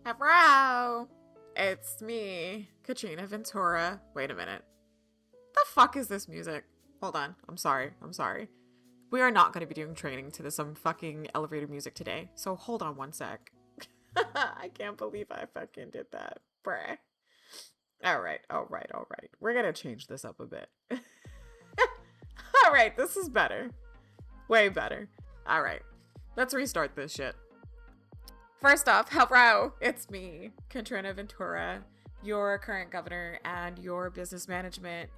Hello! It's me, Katrina Ventura. Wait a minute. The fuck is this music? Hold on. I'm sorry. We are not going to be doing training to some fucking elevator music today. So hold on one sec. I can't believe I fucking did that. Bruh. Alright. We're going to change this up a bit. Alright, this is better. Way better. Alright. Let's restart this shit. First off, hello, it's me, Katrina Ventura, your current governor and your business management.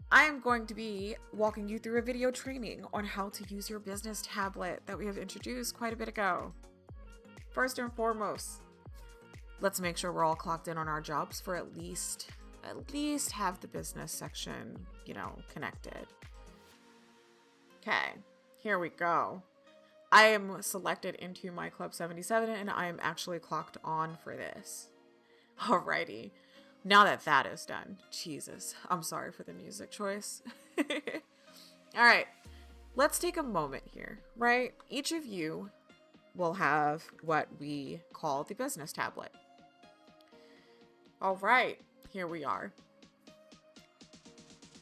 I am going to be walking you through a video training on how to use your business tablet that we have introduced quite a bit ago. First and foremost, let's make sure we're all clocked in on our jobs for at least have the business section, connected. Okay, here we go. I am selected into my Club 77 and I am actually clocked on for this. Alrighty. Now that is done. Jesus. I'm sorry for the music choice. Alright. Let's take a moment here, right? Each of you will have what we call the business tablet. Alright. Here we are.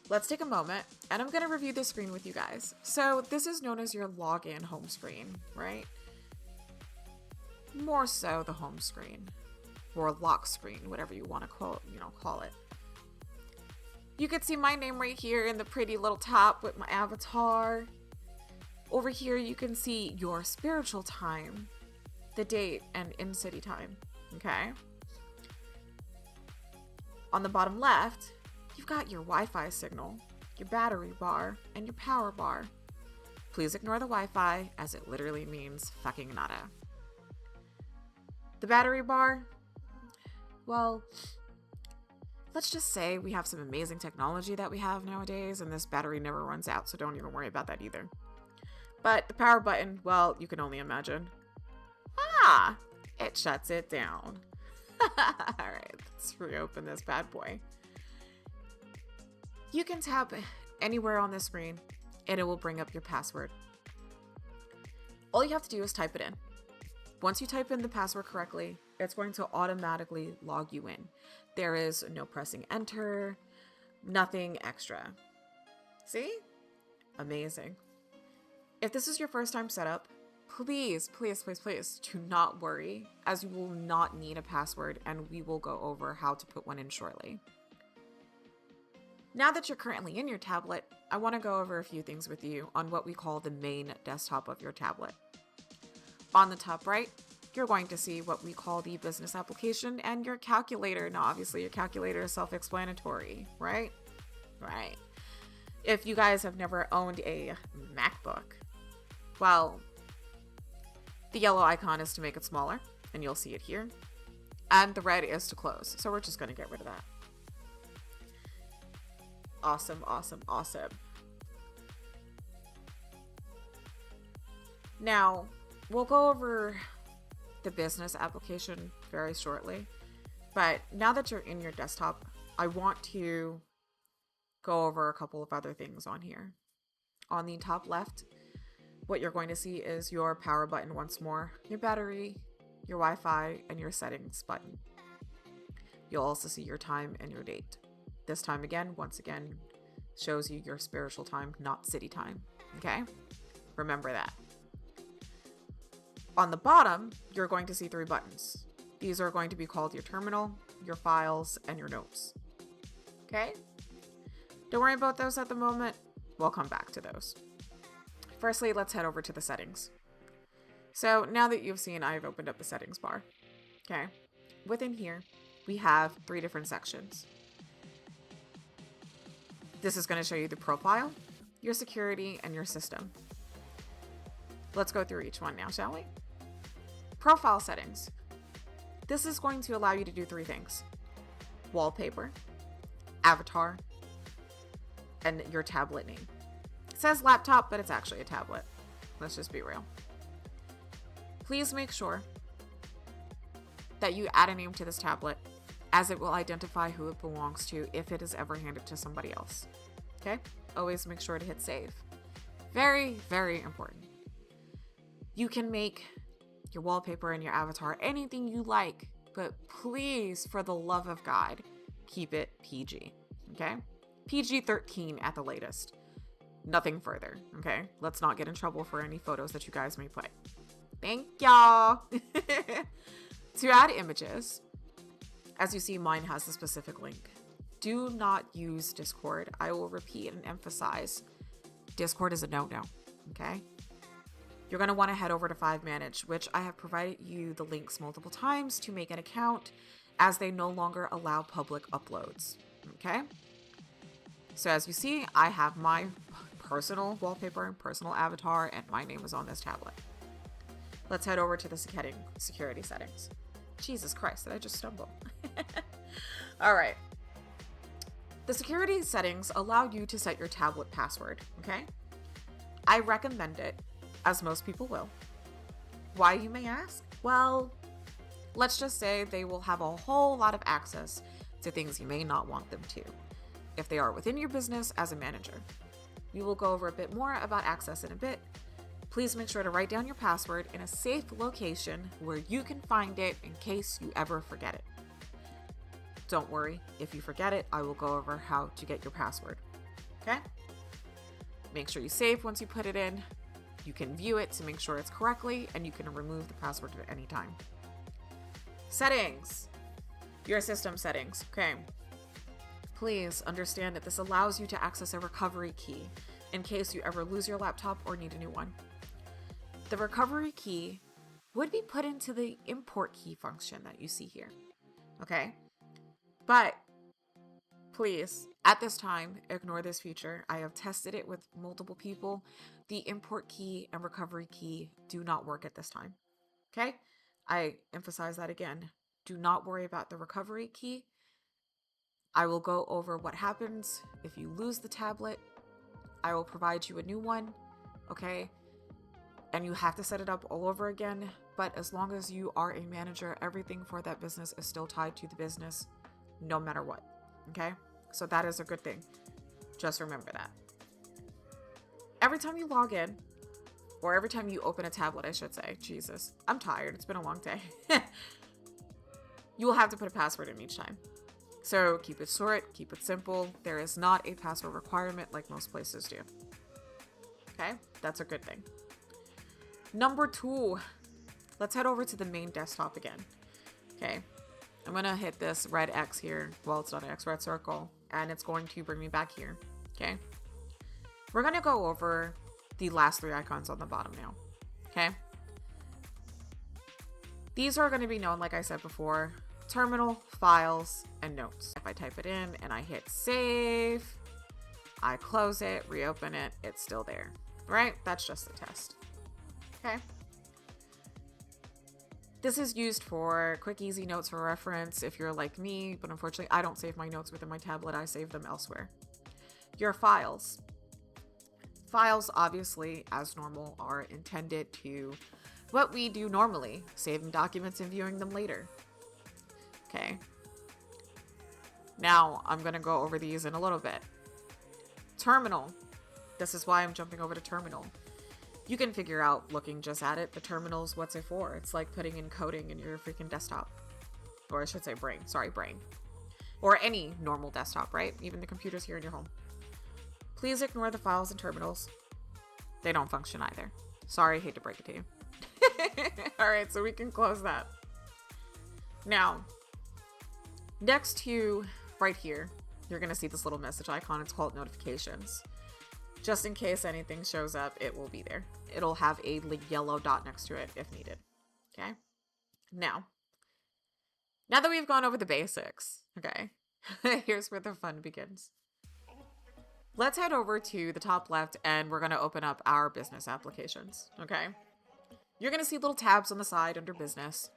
Let's take a moment, and I'm going to review the screen with you guys. So this is known as your login home screen, right? More so the home screen, or lock screen, whatever you want to call it. You can see my name right here in the pretty little top with my avatar. Over here, you can see your spiritual time, the date, and in-city time, okay? On the bottom left, you've got your Wi-Fi signal, your battery bar, and your power bar. Please ignore the Wi-Fi, as it literally means fucking nada. The battery bar, well, let's just say we have some amazing technology that we have nowadays, and this battery never runs out, so don't even worry about that either. But the power button, well, you can only imagine. It shuts it down. Alright, let's reopen this bad boy. You can tap anywhere on the screen and it will bring up your password. All you have to do is type it in. Once you type in the password correctly, it's going to automatically log you in. There is no pressing enter, nothing extra. See? Amazing. If this is your first time setup, please do not worry, as you will not need a password and we will go over how to put one in shortly. Now that you're currently in your tablet, I want to go over a few things with you on what we call the main desktop of your tablet. On the top right, you're going to see what we call the business application and your calculator. Now, obviously, your calculator is self-explanatory, right? Right. If you guys have never owned a MacBook, well, the yellow icon is to make it smaller, and you'll see it here. And the red is to close, so we're just going to get rid of that. Awesome. Now, we'll go over the business application very shortly, but now that you're in your desktop, I want to go over a couple of other things on here. On the top left, what you're going to see is your power button once more, your battery, your Wi-Fi, and your settings button. You'll also see your time and your date. This time again, once again, shows you your spiritual time, not city time. Okay? Remember that. On the bottom, you're going to see 3 buttons. These are going to be called your terminal, your files, and your notes. Okay? Don't worry about those at the moment. We'll come back to those. Firstly, let's head over to the settings. So now that you've seen, I've opened up the settings bar. Okay? Within here, we have 3 different sections. This is going to show you the profile, your security, and your system. Let's go through each one now, shall we? Profile settings. This is going to allow you to do 3 things. Wallpaper, avatar, and your tablet name. It says laptop, but it's actually a tablet. Let's just be real. Please make sure that you add a name to this tablet, as it will identify who it belongs to if it is ever handed to somebody else. Okay? Always make sure to hit save. Very, very important. You can make your wallpaper and your avatar, anything you like, but please, for the love of God, keep it PG, okay? PG-13 at the latest. Nothing further, okay? Let's not get in trouble for any photos that you guys may put. Thank y'all. To add images, as you see, mine has a specific link. Do not use Discord. I will repeat and emphasize, Discord is a no-no, okay? You're going to want to head over to FiveManage, which I have provided you the links multiple times to make an account, as they no longer allow public uploads, okay? So as you see, I have my personal wallpaper and personal avatar, and my name is on this tablet. Let's head over to the security settings. Jesus Christ, did I just stumble? All right. The security settings allow you to set your tablet password, okay? I recommend it, as most people will. Why, you may ask? Well, let's just say they will have a whole lot of access to things you may not want them to, if they are within your business as a manager. We will go over a bit more about access in a bit. Please make sure to write down your password in a safe location where you can find it in case you ever forget it. Don't worry, if you forget it, I will go over how to get your password, okay? Make sure you save once you put it in. You can view it to make sure it's correctly, and you can remove the password at any time. Settings. Your system settings, okay? Please understand that this allows you to access a recovery key in case you ever lose your laptop or need a new one. The recovery key would be put into the import key function that you see here, okay? But please, at this time, ignore this feature. I have tested it with multiple people. The import key and recovery key do not work at this time, okay? I emphasize that again. Do not worry about the recovery key. I will go over what happens if you lose the tablet. I will provide you a new one, okay? And you have to set it up all over again. But as long as you are a manager, everything for that business is still tied to the business, no matter what, okay? So that is a good thing. Just remember that. Every time you log in, or every time you open a tablet, I should say, Jesus, I'm tired. It's been a long day. You will have to put a password in each time. So keep it short, keep it simple. There is not a password requirement like most places do. Okay, that's a good thing. Number 2, let's head over to the main desktop again. Okay, I'm gonna hit this red X here. Well, it's not an X, red circle, and it's going to bring me back here. Okay, we're gonna go over the last 3 icons on the bottom now. Okay, these are going to be known, like I said before, terminal, files, and notes. If I type it in and I hit save, I close it, reopen it, it's still there, right? That's just a test. Okay. This is used for quick, easy notes for reference if you're like me, but unfortunately I don't save my notes within my tablet, I save them elsewhere. Your files. Files, obviously, as normal, are intended to what we do normally, saving documents and viewing them later. Okay. Now, I'm going to go over these in a little bit. Terminal. This is why I'm jumping over to terminal. You can figure out, looking just at it, the terminal's what's it for. It's like putting in coding in your freaking desktop. Or I should say brain. Sorry, brain. Or any normal desktop, right? Even the computers here in your home. Please ignore the files and terminals. They don't function either. Sorry, hate to break it to you. Alright, so we can close that. Now, next to right here, you're going to see this little message icon. It's called notifications. Just in case anything shows up, it will be there. It'll have a yellow dot next to it if needed. Okay? Now that we've gone over the basics, okay, here's where the fun begins. Let's head over to the top left and we're going to open up our business applications, okay? You're going to see little tabs on the side under business.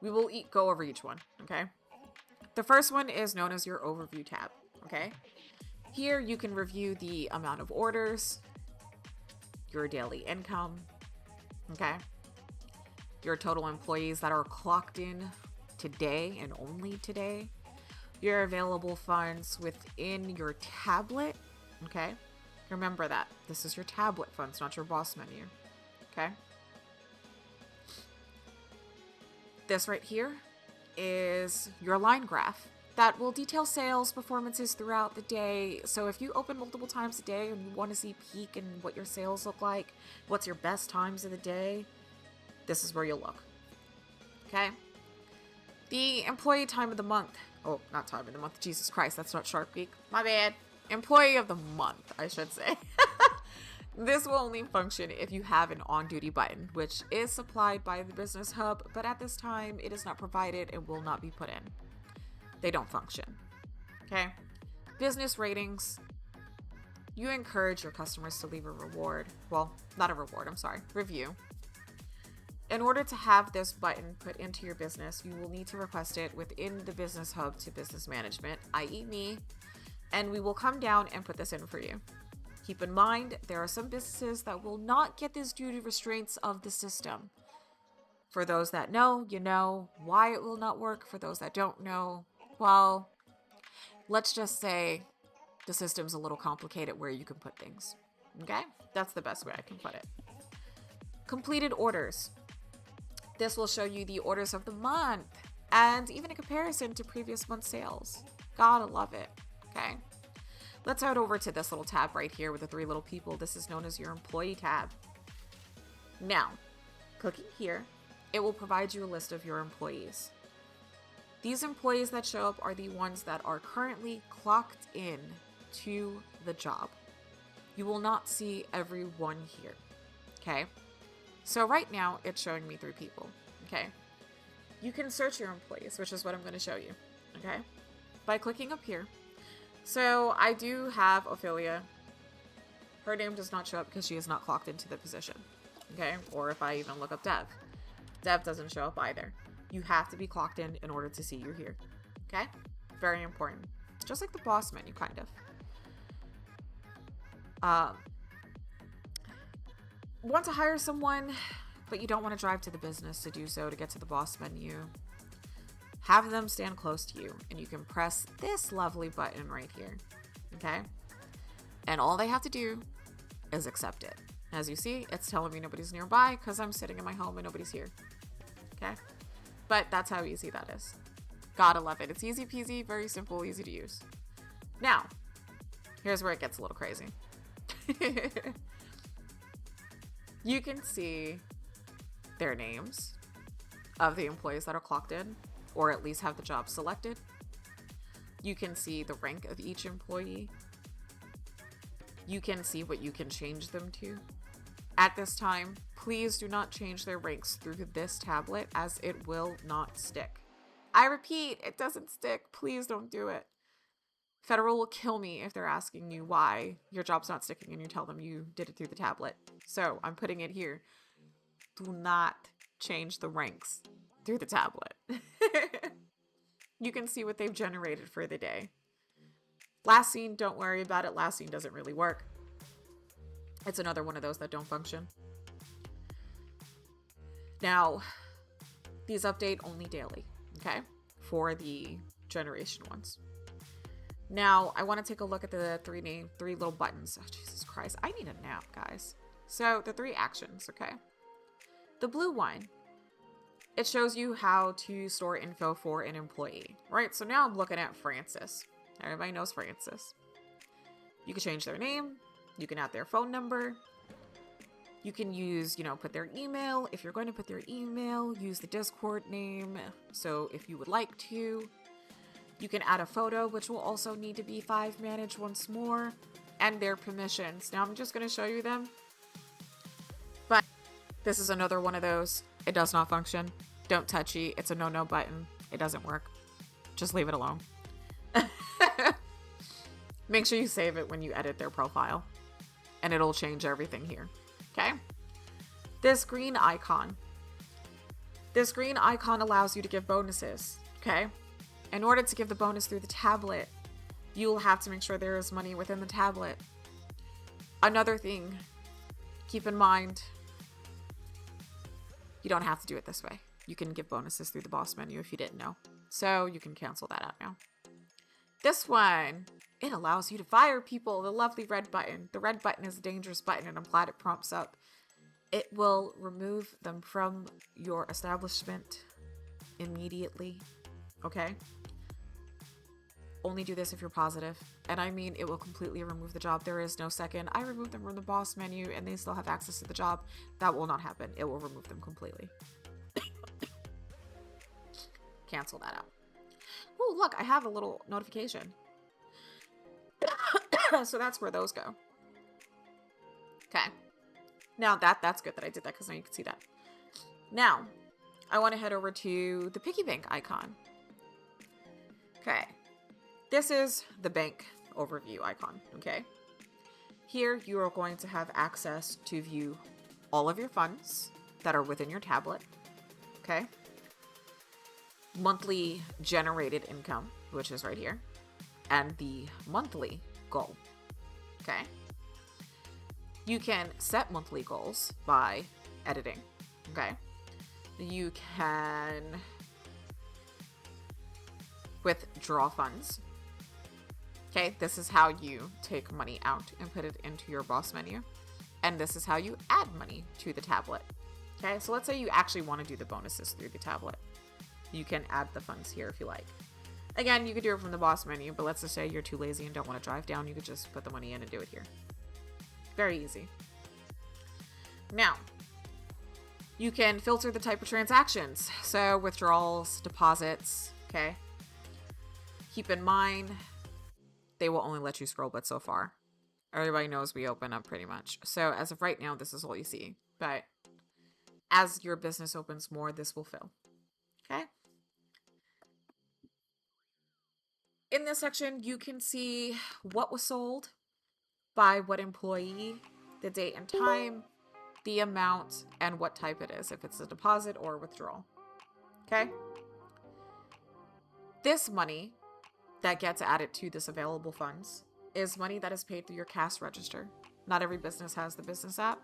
We will go over each one, okay? The first one is known as your overview tab, okay? Here you can review the amount of orders, your daily income, okay? Your total employees that are clocked in today and only today. Your available funds within your tablet, okay? Remember that. This is your tablet funds, not your boss menu, okay? This right here is your line graph that will detail sales performances throughout the day. So if you open multiple times a day and you want to see peak and what your sales look like, what's your best times of the day, this is where you'll look. Okay? The employee time of the month. Oh, not time of the month. Jesus Christ, that's not Shark Week. My bad. Employee of the month, I should say. This will only function if you have an on-duty button, which is supplied by the Business Hub, but at this time, it is not provided and will not be put in. They don't function. Okay? Business ratings. You encourage your customers to leave a reward. Well, not a reward, I'm sorry. Review. In order to have this button put into your business, you will need to request it within the Business Hub to Business Management, i.e. me, and we will come down and put this in for you. Keep in mind, there are some businesses that will not get this due to restraints of the system. For those that know, you know why it will not work. For those that don't know, well, let's just say the system's a little complicated where you can put things. Okay? That's the best way I can put it. Completed orders. This will show you the orders of the month and even a comparison to previous month's sales. Gotta love it. Okay? Let's head over to this little tab right here with the three little people. This is known as your employee tab. Now, clicking here, it will provide you a list of your employees. These employees that show up are the ones that are currently clocked in to the job. You will not see everyone here. Okay? So right now, it's showing me 3 people. Okay? You can search your employees, which is what I'm going to show you. Okay? By clicking up here. So I do have Ophelia. Her name does not show up because she is not clocked into the position. Okay? Or if I even look up Dev. Dev doesn't show up either. You have to be clocked in order to see you here. Okay? Very important. Just like the boss menu, kind of. Want to hire someone, but you don't want to drive to the business to do so to get to the boss menu. Have them stand close to you, and you can press this lovely button right here. Okay? And all they have to do is accept it. As you see, it's telling me nobody's nearby because I'm sitting in my home and nobody's here. Okay? But that's how easy that is. Gotta love it. It's easy peasy, very simple, easy to use. Now, here's where it gets a little crazy. You can see their names of the employees that are clocked in, or at least have the job selected. You can see the rank of each employee. You can see what you can change them to. At this time, please do not change their ranks through this tablet as it will not stick. I repeat, it doesn't stick. Please don't do it. Federal will kill me if they're asking you why your job's not sticking and you tell them you did it through the tablet. So I'm putting it here. Do not change the ranks through the tablet. You can see what they've generated for the day. Last scene, don't worry about it. Last scene doesn't really work. It's another one of those that don't function. Now, these update only daily, okay? For the generation ones. Now, I want to take a look at the three little buttons. Oh, Jesus Christ. I need a nap, guys. So, the 3 actions, okay? The blue one, it shows you how to store info for an employee, right? So now I'm looking at Francis. Everybody knows Francis. You can change their name. You can add their phone number. You can use, put their email. If you're going to put their email, use the Discord name. So if you would like to, you can add a photo, which will also need to be 5 managed once more, and their permissions. Now I'm just going to show you them. But this is another one of those. It does not function. Don't touchy. It's a no button. It doesn't work. Just leave it alone. Make sure you save it when you edit their profile, and it'll change everything here. Okay? This green icon. This green icon allows you to give bonuses. Okay? In order to give the bonus through the tablet, you'll have to make sure there is money within the tablet. Another thing, keep in mind, you don't have to do it this way. You can give bonuses through the boss menu if you didn't know. So you can cancel that out now. This one, it allows you to fire people. The lovely red button. The red button is a dangerous button, and I'm glad it prompts up. It will remove them from your establishment immediately, okay? Only do this if you're positive. And I mean, it will completely remove the job. There is no second, I removed them from the boss menu and they still have access to the job. That will not happen. It will remove them completely. Cancel that out. Oh, look, I have a little notification. So that's where those go. Okay. Now that's good that I did that because now you can see that. Now, I want to head over to the piggy bank icon. Okay. This is the bank overview icon, okay? Here, you are going to have access to view all of your funds that are within your tablet, okay? Monthly generated income, which is right here, and the monthly goal, okay? You can set monthly goals by editing, okay? You can withdraw funds. Okay, this is how you take money out and put it into your boss menu. And this is how you add money to the tablet. Okay, so let's say you actually want to do the bonuses through the tablet. You can add the funds here if you like. Again, you could do it from the boss menu, but let's just say you're too lazy and don't want to drive down. You could just put the money in and do it here. Very easy. Now, you can filter the type of transactions. So withdrawals, deposits, okay? Keep in mind, they will only let you scroll but so far. Everybody knows we open up pretty much. So as of right now, this is all you see. But as your business opens more, this will fill. Okay? In this section, you can see what was sold, by what employee, the date and time, the amount, and what type it is, if it's a deposit or a withdrawal. Okay? This money that gets added to this available funds is money that is paid through your cash register. Not every business has the business app.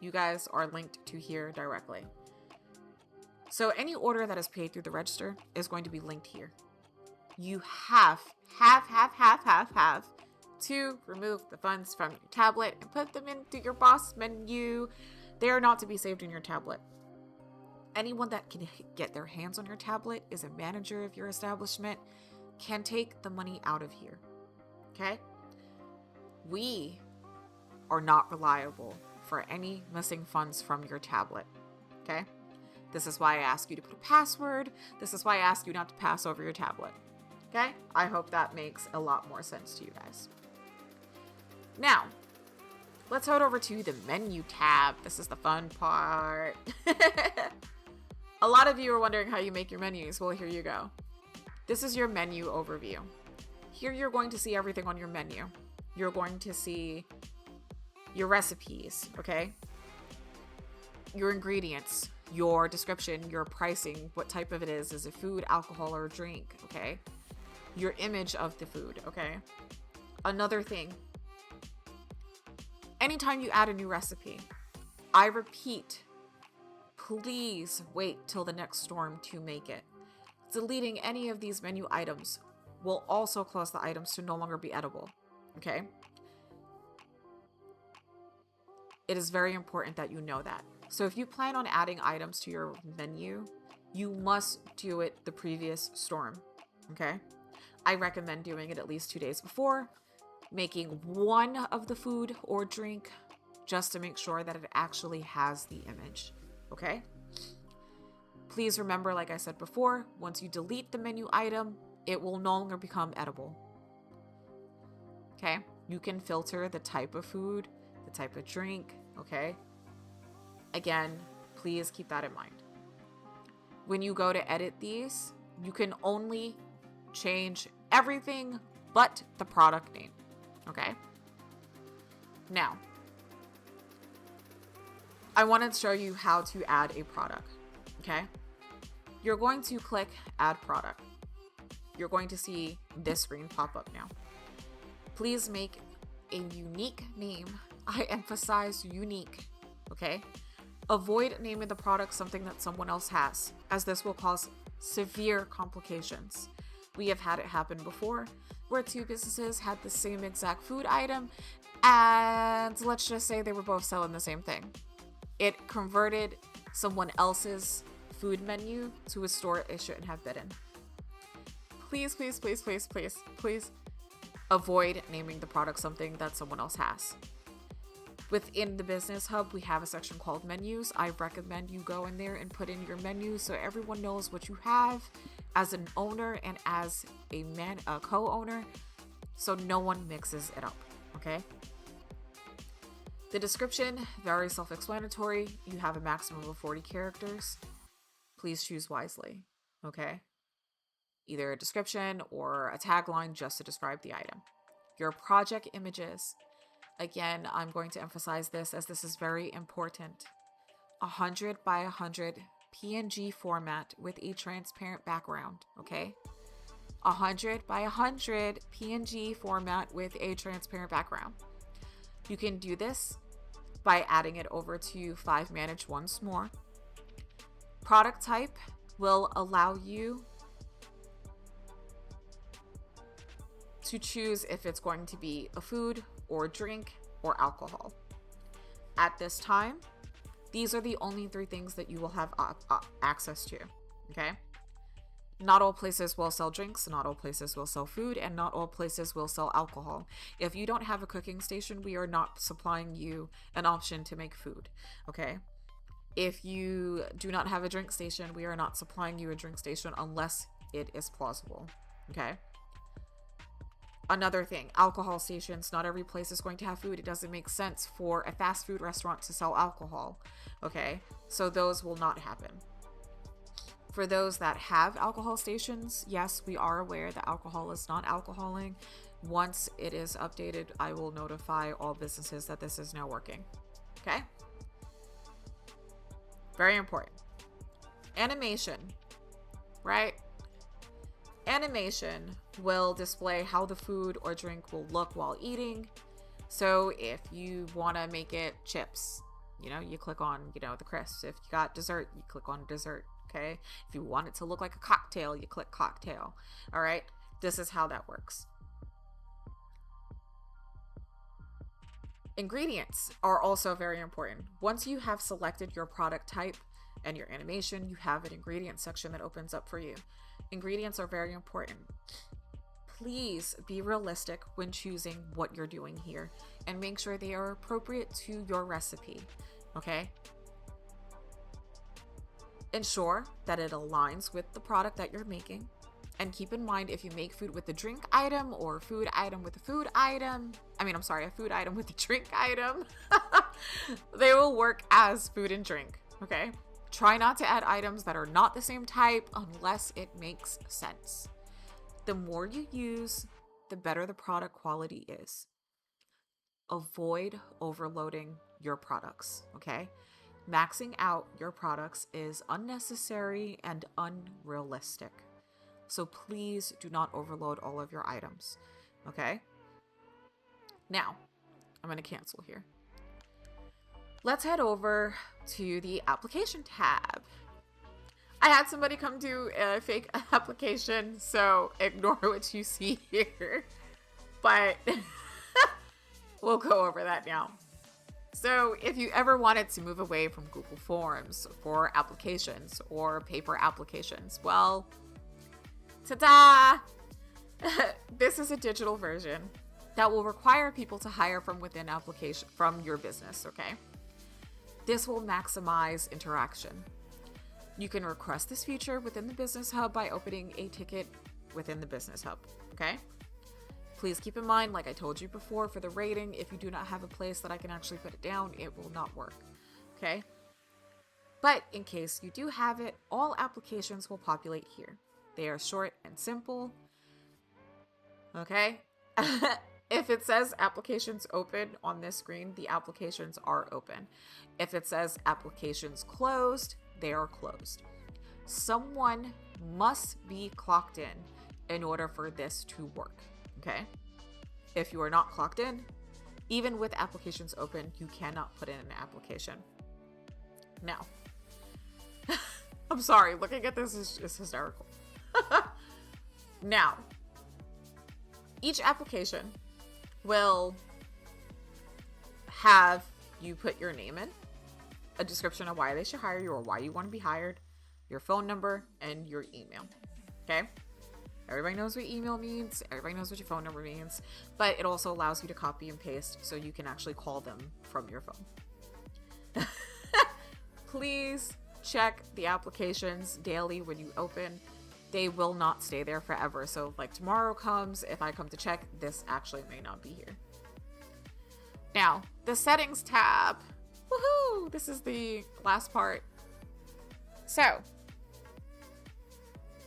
You guys are linked to here directly. So any order that is paid through the register is going to be linked here. You have to remove the funds from your tablet and put them into your boss menu. They are not to be saved in your tablet. Anyone that can get their hands on your tablet is a manager of your establishment, can take the money out of here. Okay? We are not reliable for any missing funds from your tablet. Okay? This is why I ask you to put a password. This is why I ask you not to pass over your tablet. Okay? I hope that makes a lot more sense to you guys. Now, let's head over to the menu tab. This is the fun part. A lot of you are wondering how you make your menus. Well, here you go. This is your menu overview. Here you're going to see everything on your menu. You're going to see your recipes, okay? Your ingredients, your description, your pricing, what type of it is it food, alcohol, or drink, okay? Your image of the food, okay? Another thing, anytime you add a new recipe, I repeat, please wait till the next storm to make it. Deleting any of these menu items will also cause the items to no longer be edible, okay? It is very important that you know that. So if you plan on adding items to your menu, you must do it the previous storm, okay? I recommend doing it at least 2 days before, making one of the food or drink just to make sure that it actually has the image, okay? Please remember, like I said before, once you delete the menu item, it will no longer become edible. Okay? You can filter the type of food, the type of drink, okay? Again, please keep that in mind. When you go to edit these, you can only change everything but the product name, okay? Now, I want to show you how to add a product, okay? You're going to click Add Product. You're going to see this screen pop up now. Please make a unique name. I emphasize unique, okay? Avoid naming the product something that someone else has, as this will cause severe complications. We have had it happen before, where two businesses had the same exact food item, and let's just say they were both selling the same thing. It converted someone else's food menu to a store it shouldn't have been in. Please, please, please, please, please, please avoid naming the product something that someone else has. Within the Business Hub, we have a section called menus. I recommend you go in there and put in your menu so everyone knows what you have as an owner and as a co-owner, so no one mixes it up, okay? The description, very self-explanatory. You have a maximum of 40 characters. Please choose wisely, okay? Either a description or a tagline just to describe the item. Your project images. Again, I'm going to emphasize this as this is very important. 100 by 100 PNG format with a transparent background, okay? 100 by 100 PNG format with a transparent background. You can do this by adding it over to 5 Manage once more. Product type will allow you to choose if it's going to be a food or drink or alcohol. At this time, these are the only 3 things that you will have access to, okay? Not all places will sell drinks, not all places will sell food, and not all places will sell alcohol. If you don't have a cooking station, we are not supplying you an option to make food, okay? If you do not have a drink station, we are not supplying you a drink station unless it is plausible, okay? Another thing, alcohol stations. Not every place is going to have food. It doesn't make sense for a fast food restaurant to sell alcohol, okay? So those will not happen. For those that have alcohol stations, yes, we are aware that alcohol is not alcoholing. Once it is updated, I will notify all businesses that this is now working, okay? Very important. Animation, right? Animation will display how the food or drink will look while eating. So if you want to make it chips, you click on, the crisps. If you got dessert, you click on dessert, okay? If you want it to look like a cocktail, you click cocktail, all right? This is how that works. Ingredients are also very important. Once you have selected your product type and your animation, you have an ingredient section that opens up for you. Ingredients are very important. Please be realistic when choosing what you're doing here and make sure they are appropriate to your recipe, okay? Ensure that it aligns with the product that you're making. And keep in mind, if you make food with a drink item or a food item with a food item, a food item with a drink item, they will work as food and drink, okay? Try not to add items that are not the same type unless it makes sense. The more you use, the better the product quality is. Avoid overloading your products, okay? Maxing out your products is unnecessary and unrealistic. So please do not overload all of your items, okay? Now, I'm going to cancel here. Let's head over to the application tab. I had somebody come do a fake application, so ignore what you see here. But we'll go over that now. So if you ever wanted to move away from Google Forms for applications or paper applications, well, ta-da! This is a digital version that will require people to hire from within application from your business, okay? This will maximize interaction. You can request this feature within the Business Hub by opening a ticket within the Business Hub, okay? Please keep in mind, like I told you before, for the rating, if you do not have a place that I can actually put it down, it will not work, okay? But in case you do have it, all applications will populate here. They are short and simple, okay? If it says applications open on this screen, the applications are open. If it says applications closed, they are closed. Someone must be clocked in order for this to work, okay? If you are not clocked in, even with applications open, you cannot put in an application. Now, I'm sorry, looking at this is hysterical. Now, each application will have you put your name in, a description of why they should hire you or why you want to be hired, your phone number, and your email. Okay? Everybody knows what email means. Everybody knows what your phone number means. But it also allows you to copy and paste so you can actually call them from your phone. Please check the applications daily when you open. They will not stay there forever. So like tomorrow comes, if I come to check, this actually may not be here. Now, the settings tab. Woohoo! This is the last part. So,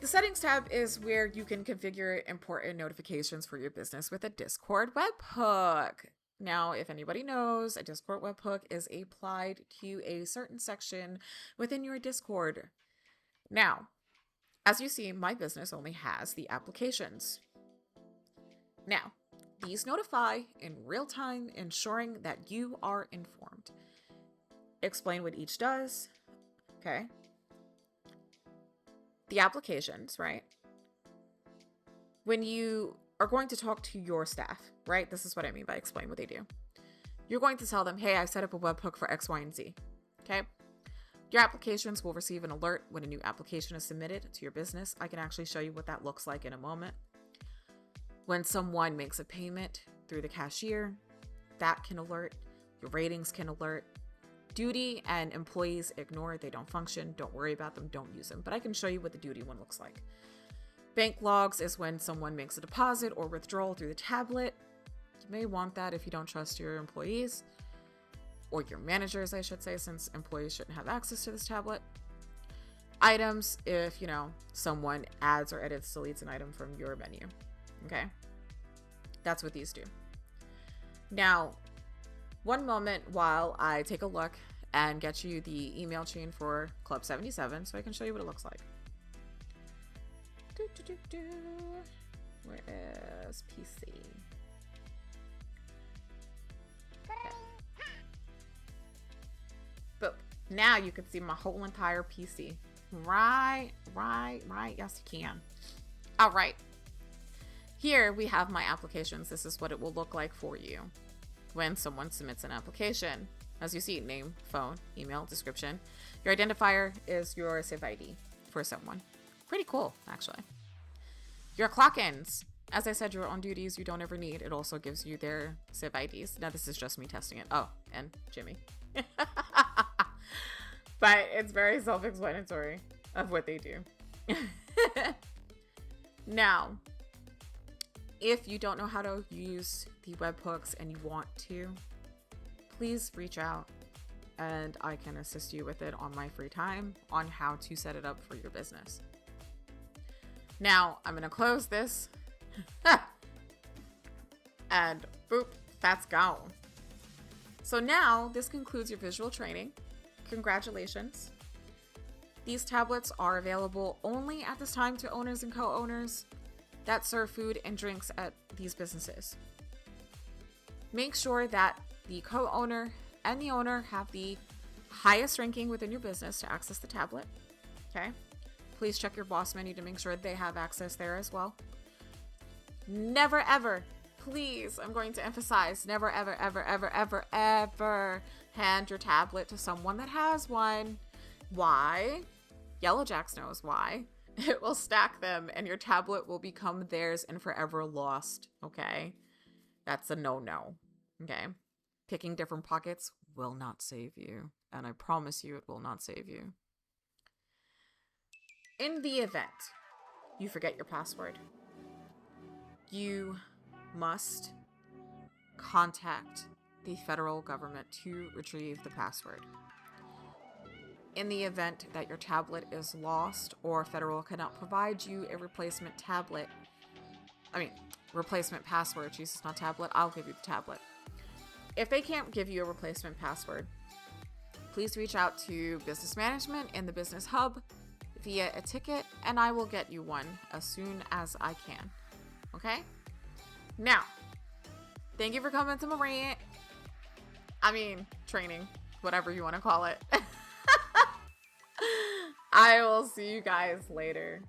the settings tab is where you can configure important notifications for your business with a Discord webhook. Now, if anybody knows, a Discord webhook is applied to a certain section within your Discord. Now, as you see, my business only has the applications. Now, these notify in real time, ensuring that you are informed. Explain what each does. Okay. The applications, right? When you are going to talk to your staff, right? This is what I mean by explain what they do. You're going to tell them, hey, I set up a webhook for X, Y, and Z. Okay. Your applications will receive an alert when a new application is submitted to your business. I can actually show you what that looks like in a moment. When someone makes a payment through the cashier, that can alert. Your ratings can alert. Duty and employees ignore, they don't function, don't worry about them, don't use them. But I can show you what the duty one looks like. Bank logs is when someone makes a deposit or withdrawal through the tablet. You may want that if you don't trust your employees, or your managers, I should say, since employees shouldn't have access to this tablet. Items, if, you know, someone adds or edits, deletes an item from your menu. Okay? That's what these do. Now, one moment while I take a look and get you the email chain for Club 77 so I can show you what it looks like. Where is PC? Okay. Boop. Now you can see my whole entire PC. Right. Yes, you can. All right. Here we have my applications. This is what it will look like for you when someone submits an application. As you see, name, phone, email, description. Your identifier is your Civ ID for someone. Pretty cool, actually. Your clock-ins. As I said, your own duties you don't ever need. It also gives you their Civ IDs. Now, this is just me testing it. Oh, and Jimmy. But it's very self-explanatory of what they do. Now, if you don't know how to use the webhooks and you want to, please reach out and I can assist you with it on my free time on how to set it up for your business. Now, I'm going to close this. And boop, that's gone. So now this concludes your visual training. Congratulations. These tablets are available only at this time to owners and co-owners that serve food and drinks at these businesses. Make sure that the co-owner and the owner have the highest ranking within your business to access the tablet. Okay. Please check your boss menu to make sure they have access there as well. Never ever, please, I'm going to emphasize, never ever, ever, ever, ever, ever hand your tablet to someone that has one. Why? Yellow Jacks knows why. It will stack them and your tablet will become theirs and forever lost. Okay. That's a no-no. Okay. Picking different pockets will not save you. And I promise you it will not save you. In the event you forget your password, you must contact the federal government to retrieve the password. In the event that your tablet is lost or federal cannot provide you a replacement replacement password, Jesus, not tablet, I'll give you the tablet. If they can't give you a replacement password, please reach out to business management in the business hub via a ticket and I will get you one as soon as I can. Okay? Now, thank you for coming to my training, whatever you want to call it. I will see you guys later.